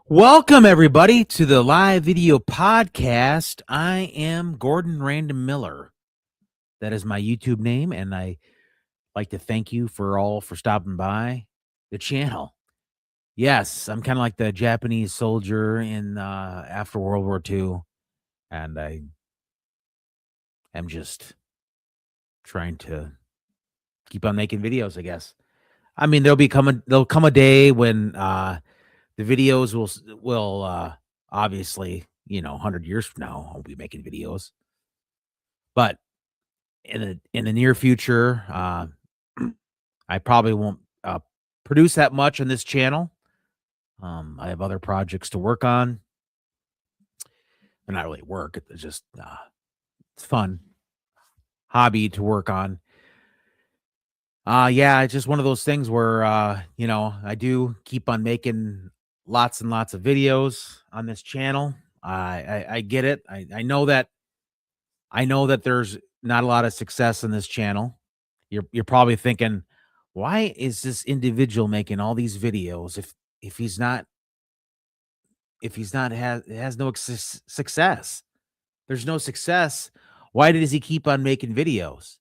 Welcome, everybody, to the live video podcast. I am Gordon Random Miller. That is my YouTube name, and I like to thank you for stopping by the channel. Yes, I'm kind of like the Japanese soldier in after World War II, and I am just trying to keep on making videos, I guess. I mean, there'll come a day when the videos will obviously, 100 years from now, I'll be making videos. But in the near future, I probably won't produce that much on this channel. I have other projects to work on. They're not really work; it's just it's fun hobby to work on. Yeah, it's just one of those things where I do keep on making lots and lots of videos on this channel. I get it. I know that there's not a lot of success in this channel. You're probably thinking, why is this individual making all these videos if he's not if he's not has no success? There's no success. Why does he keep on making videos?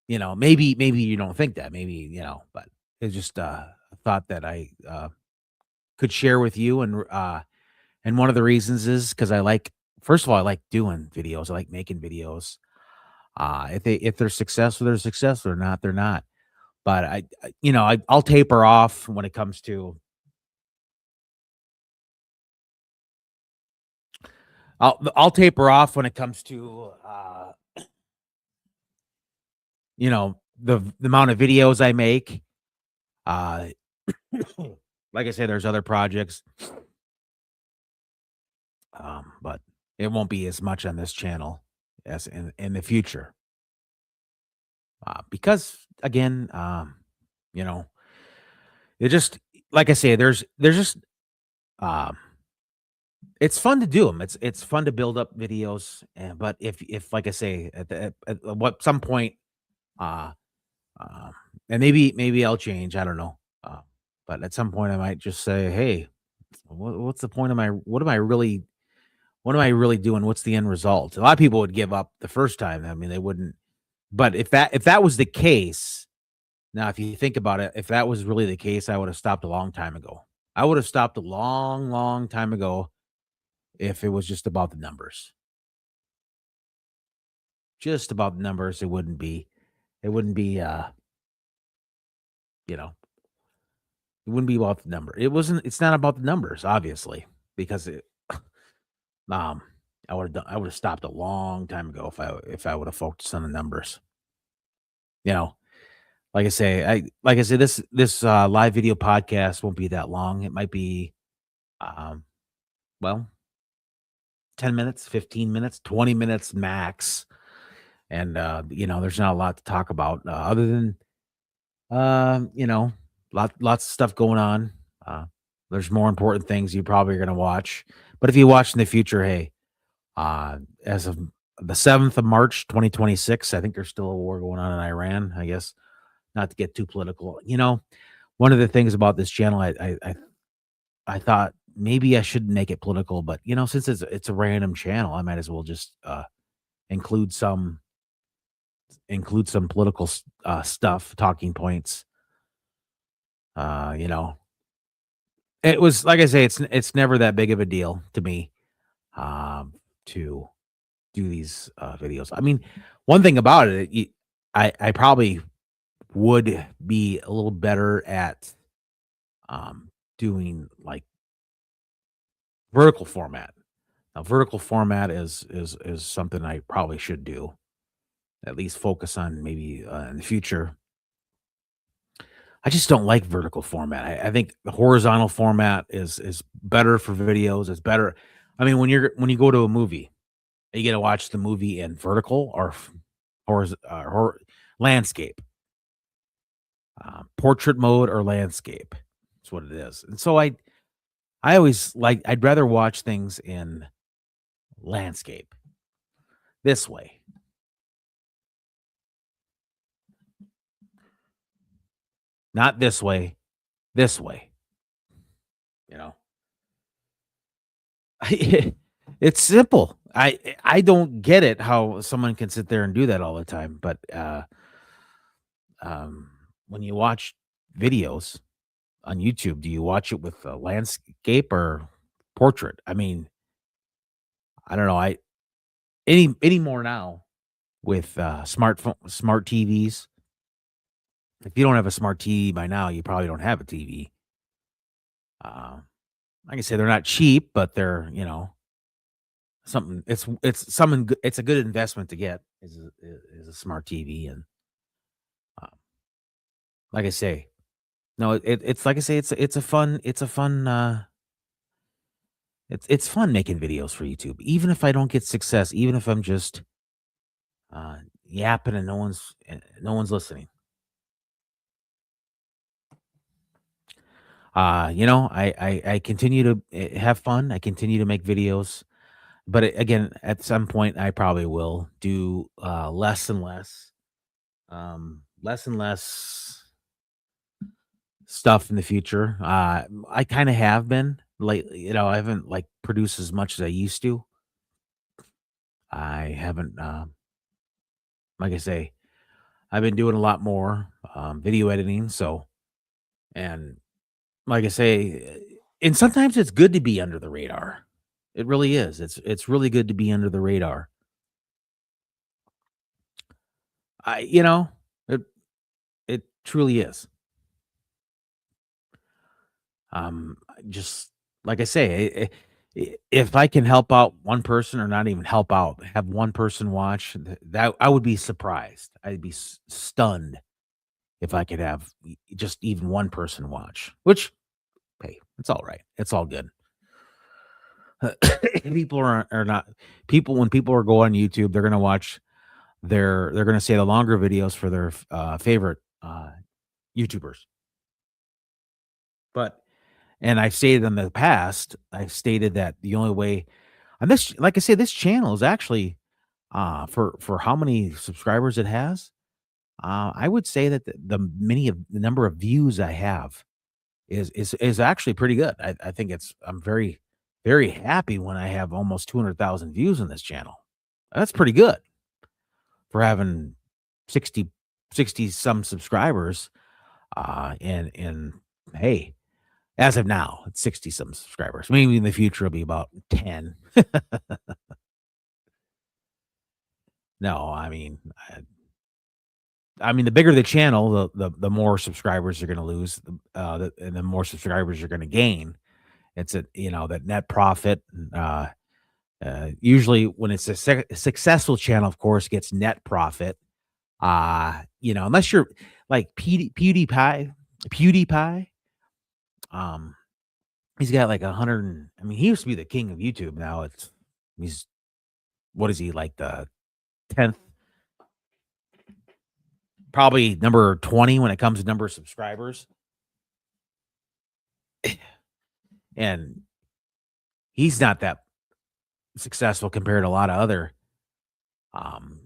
Maybe you don't think that. Maybe, but it's just a thought that I could share with you. And one of the reasons is because first of all, I like doing videos. I like making videos. If they're successful, they're successful. Or not, they're not. But I'll taper off when it comes to I'll taper off when it comes to the amount of videos I make. Uh like I say, there's other projects, but it won't be as much on this channel as in the future. Because again, you know, it just like I say, there's just um it's fun to do them. It's fun to build up videos, but if like I say, at what some point, uh, um, and maybe I'll change. I don't know, but at some point I might just say, "Hey, what's the point of my? What am I really doing? What's the end result?" A lot of people would give up the first time. I mean, they wouldn't. But if that was the case, now if you think about it, if that was really the case, I would have stopped a long time ago. I would have stopped a long, long time ago if it was just about the numbers. Just about the numbers, it wouldn't be, you know, it wouldn't be about the number. It's not about the numbers, obviously, because um, I would have stopped a long time ago if I would have focused on the numbers. You know, like I say, this live video podcast won't be that long. It might be, um, well, 10 minutes, 15 minutes, 20 minutes max. And there's not a lot to talk about other than Um, you know, lots of stuff going on. Uh, there's more important things you probably are gonna watch. But if you watch in the future, hey, as of the 7th of March, 2026, I think there's still a war going on in Iran, I guess, not to get too political. One of the things about this channel, I thought maybe I shouldn't make it political, but since it's a random channel, I might as well just include some political stuff, talking points. Uh, you know, It was like I say, it's never that big of a deal to me, to do these, videos. I mean, one thing about it, I probably would be a little better at, doing, like, vertical format. Now, vertical format is something I probably should do, at least focus on maybe, in the future. I just don't like vertical format. I think the horizontal format is better for videos. It's better. I mean, when you go to a movie, are you gonna watch the movie in vertical or landscape, portrait mode or landscape? That's what it is. And so I always I'd rather watch things in landscape this way, not this way, this way. You know, it's simple. I don't get it how someone can sit there and do that all the time. But um, when you watch videos on YouTube, do you watch it with a landscape or portrait? I mean, I don't know. I any more now with smart TVs. If you don't have a smart TV by now, you probably don't have a TV. Uh, like I say, they're not cheap, but they're something. It's something. It's a good investment to get is a smart TV, and uh, like I say, no, it's like I say, it's fun making videos for YouTube. Even if I don't get success, even if I'm just uh, yapping and no one's listening. I continue to have fun. I continue to make videos, but again, at some point, I probably will do less and less stuff in the future. I kind of have been lately. I haven't like produced as much as I used to. I haven't, like I say, I've been doing a lot more video editing. So, and like I say, and sometimes it's good to be under the radar. It really is. It's really good to be under the radar. I you know, it it truly is. Just like I say, if I can help out one person or not even help out, have one person watch that, I would be surprised. I'd be stunned if I could have just even one person watch, which, hey, it's all right. It's all good. People are not people when people are go on YouTube, they're gonna watch they're gonna say the longer videos for their favorite YouTubers. But and I've stated in the past, I've stated that the only way and this like I say, this channel is actually for how many subscribers it has, I would say that the number of views I have is actually pretty good. I think I'm very, very happy when I have almost 200,000 views on this channel. That's pretty good for having 60 60 some subscribers. And hey, as of now, it's 60 some subscribers. Maybe in the future it'll be about 10. No, I mean, the bigger the channel, the more subscribers you're gonna lose, and the more subscribers you're gonna gain. It's that net profit. Usually, when it's a successful channel, of course, gets net profit. Unless you're like PewDiePie. Um, he's got like 100. I mean, he used to be the king of YouTube. Now he's what is he like the 10th, probably number 20 when it comes to number of subscribers, and he's not that successful compared to a lot of other um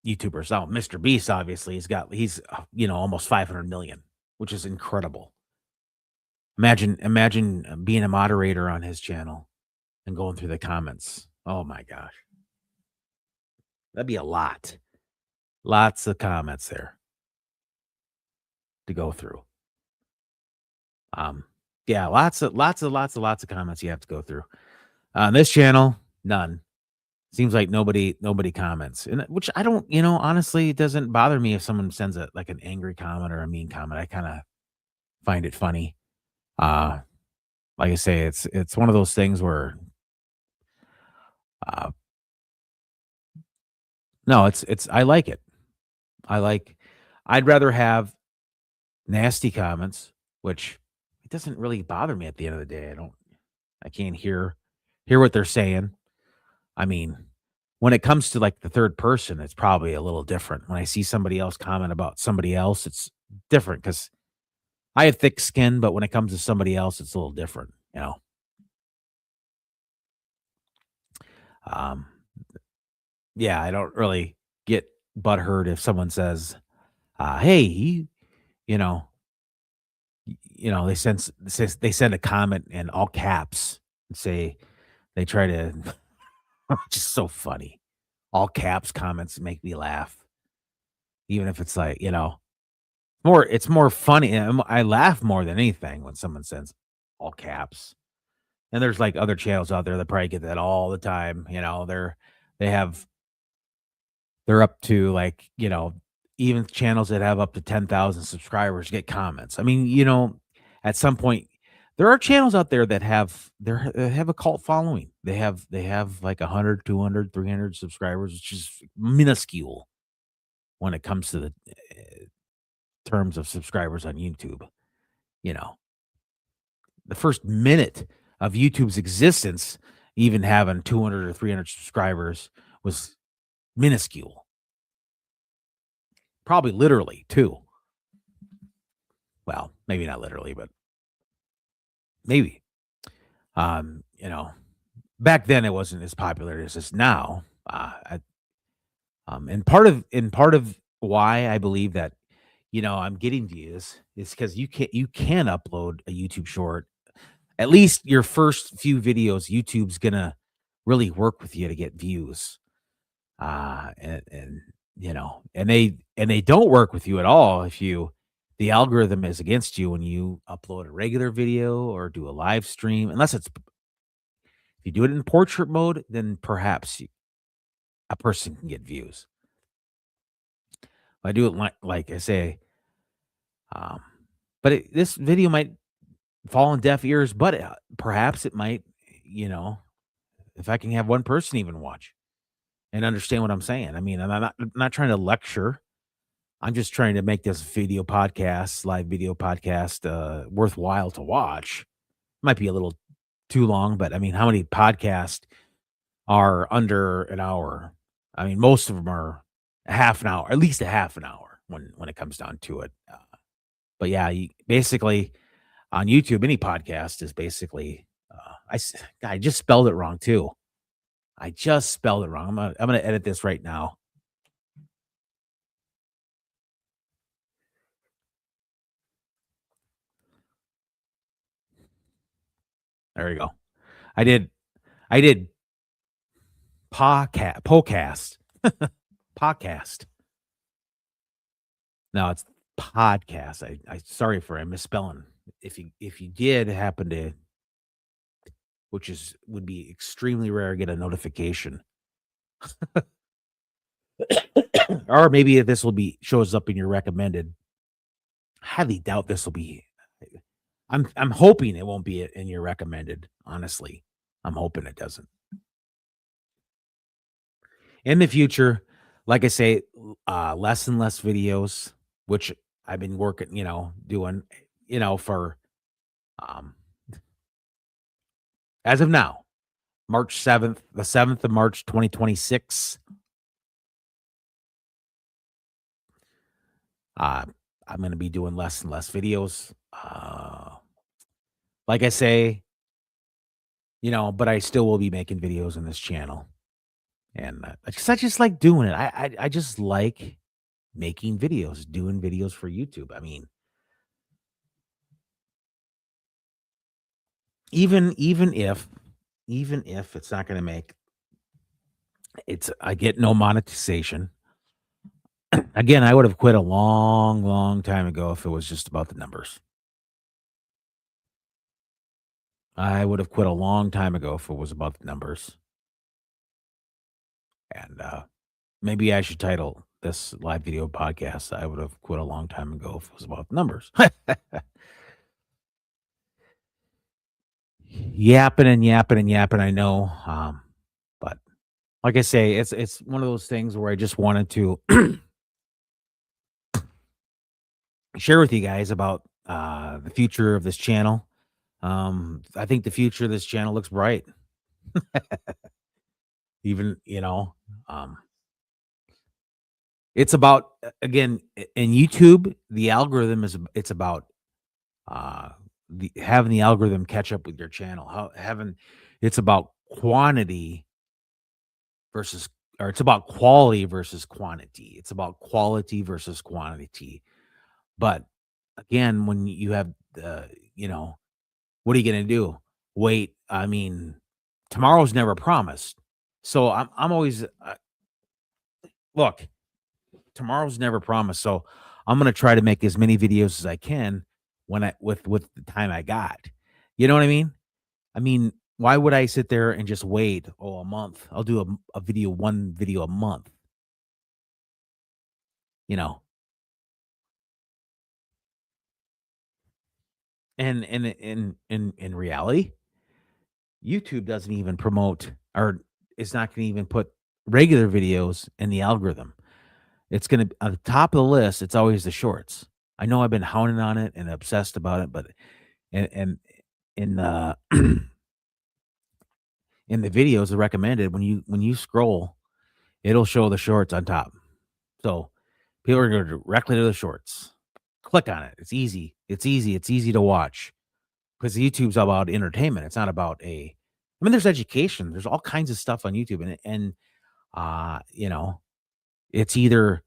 YouTubers. Now, Mr. Beast obviously he's almost 500 million, which is incredible. Imagine being a moderator on his channel and going through the comments. Oh my gosh. That'd be a lot. Lots of comments there to go through. Um yeah, lots of comments you have to go through. On this channel, none. Seems like nobody comments, and which I don't, honestly, it doesn't bother me if someone sends like an angry comment or a mean comment. I kind of find it funny. Uh, like I say, it's one of those things where, uh, no, it's I like it. I like. I'd rather have nasty comments, which it doesn't really bother me at the end of the day. I can't hear what they're saying. I mean, when it comes to like the third person, it's probably a little different. When I see somebody else comment about somebody else, it's different because I have thick skin, but when it comes to somebody else, it's a little different. Um, yeah, I don't really get butthurt if someone says, "Hey, you know." they send a comment in all caps and say they try to just so funny. All caps comments make me laugh, even if it's like, it's more funny. I laugh more than anything when someone sends all caps. And there's like other channels out there that probably get that all the time. They have they're up to like, even channels that have up to 10,000 subscribers get comments. I mean, at some point there are channels out there that have a cult following. They have like 100, 200, 300 subscribers, which is minuscule when it comes to the terms of subscribers on YouTube. You know, the first minute of YouTube's existence, even having 200 or 300 subscribers, was minuscule. Probably literally too. Well, maybe not literally, but maybe. Um, you know, Back then it wasn't as popular as it is now. And part of why I believe that I'm getting views is because you can upload a YouTube short. At least your first few videos, YouTube's gonna really work with you to get views. And they don't work with you at all if the algorithm is against you when you upload a regular video or do a live stream. If you do it in portrait mode, then perhaps a person can get views. If I do it like I say, um, but this video might fall on deaf ears, but perhaps it might, you know, if I can have one person even watch and understand what I'm saying. I mean, I'm not trying to lecture. I'm just trying to make this live video podcast, worthwhile to watch. Might be a little too long, but I mean, how many podcasts are under an hour? I mean, most of them are a half an hour, at least a half an hour when it comes down to it. But yeah, basically on YouTube, any podcast is basically. I just spelled it wrong too. I just spelled it wrong. I'm gonna edit this right now. There we go. I did podcast. Podcast. No, it's podcast. I sorry for I misspelling. If you did happen to, would be extremely rare, get a notification. Or maybe if this will be shows up in your recommended. Highly doubt this will be. I'm hoping it won't be in your recommended, honestly. I'm hoping it doesn't. In the future, like I say, less and less videos, which I've been working, doing, for um as of now, March 7th, the 7th of March, 2026. Uh, I'm gonna be doing less and less videos. Like I say, but I still will be making videos on this channel. And I just like doing it. I just like making videos, doing videos for YouTube. I mean, even if it's not gonna make I get no monetization. Again, I would have quit a long, long time ago if it was just about the numbers. I would have quit a long time ago if it was about the numbers. And maybe I should title this live video podcast. I would have quit a long time ago if it was about the numbers. Yapping and yapping and yapping, I know. But like I say, it's one of those things where I just wanted to share with you guys about the future of this channel. I think the future of this channel looks bright. Even, um, it's about again in YouTube, the algorithm it's about uh having the algorithm catch up with your channel. How having It's about quantity versus or it's about quality versus quantity. It's about quality versus quantity. But again, when you have the, you know, what are you gonna do? Wait, I mean, tomorrow's never promised. So I'm always look, tomorrow's never promised. So I'm gonna try to make as many videos as I can when I with the time I got. You know what I mean? I mean, why would I sit there and just wait, oh, a month? I'll do a video, one video a month, you know. And in reality, YouTube doesn't even promote or it's not going to even put regular videos in the algorithm. It's going to on the top of the list. It's always the shorts. I know I've been hounding on it and obsessed about it, but and in the in the videos, the recommended when you scroll, it'll show the shorts on top. So people are going to go directly to the shorts. Click on it. It's easy. It's easy. It's easy to watch because YouTube's all about entertainment. It's not about a. I mean, there's education. There's all kinds of stuff on YouTube, and you know, it's either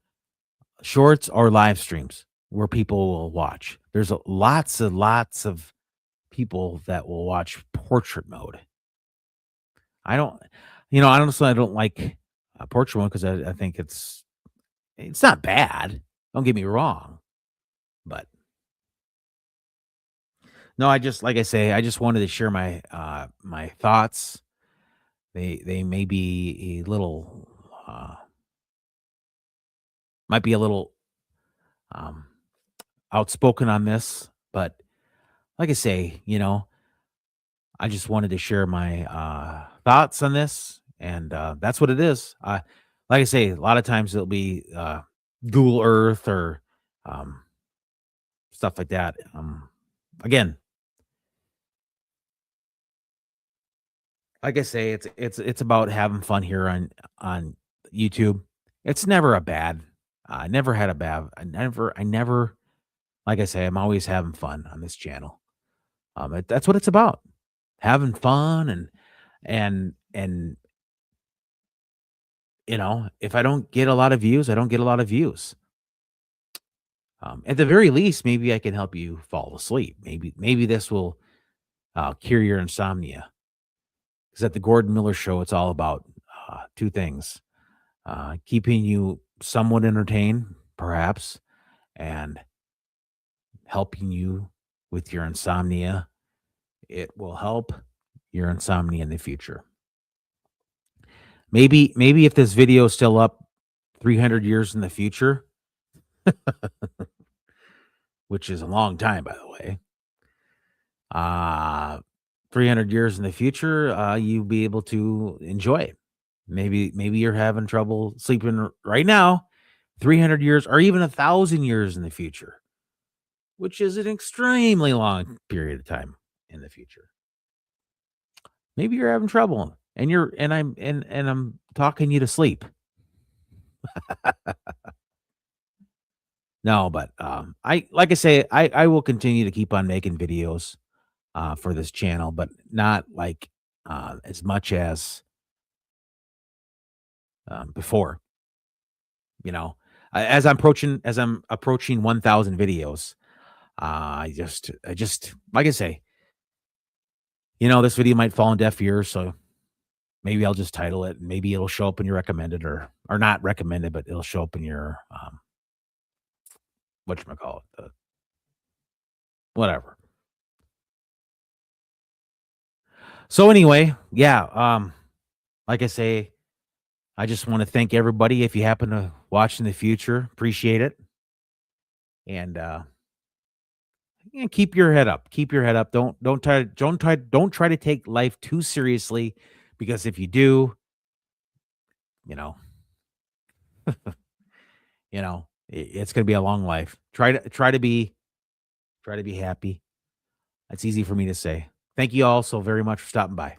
shorts or live streams where people will watch. There's lots of people that will watch portrait mode. I don't, honestly, I don't like portrait mode because I think it's not bad. Don't get me wrong, but no, I just like I say, I just wanted to share my my thoughts. They may be a little might be a little um outspoken on this, but like I say, I just wanted to share my thoughts on this, and that's what it is. Like I say, a lot of times it'll be Google Earth or um, stuff like that. Again, like I say, it's about having fun here on YouTube. It's never a bad. I never had a bad. I never. Like I say, I'm always having fun on this channel. That's what it's about, having fun and if I don't get a lot of views, I don't get a lot of views. At the very least, maybe I can help you fall asleep. Maybe this will cure your insomnia. Because at the Gordon Miller Show, it's all about two things: keeping you somewhat entertained, perhaps, and helping you with your insomnia. It will help your insomnia in the future. Maybe if this video is still up 300 years in the future, which is a long time, by the way, uh, 300 years in the future, you'll be able to enjoy it. Maybe you're having trouble sleeping right now, 300 years or even 1,000 years in the future, which is an extremely long period of time in the future. Maybe you're having trouble and I'm talking you to sleep. No, but I like I say, I will continue to keep on making videos for this channel, but not like as much as before. You know, as I'm approaching 1,000 videos, I just like I say, this video might fall on deaf ears, so maybe I'll just title it. Maybe it'll show up in your recommended or not recommended, but it'll show up in your whatchamacallit, the whatever. So anyway, yeah, like I say, I just want to thank everybody if you happen to watch in the future. Appreciate it. And yeah, keep your head up. Keep your head up. Don't try to take life too seriously because if you do, you know, it's going to be a long life. Try to be happy. That's easy for me to say. Thank you all so very much for stopping by.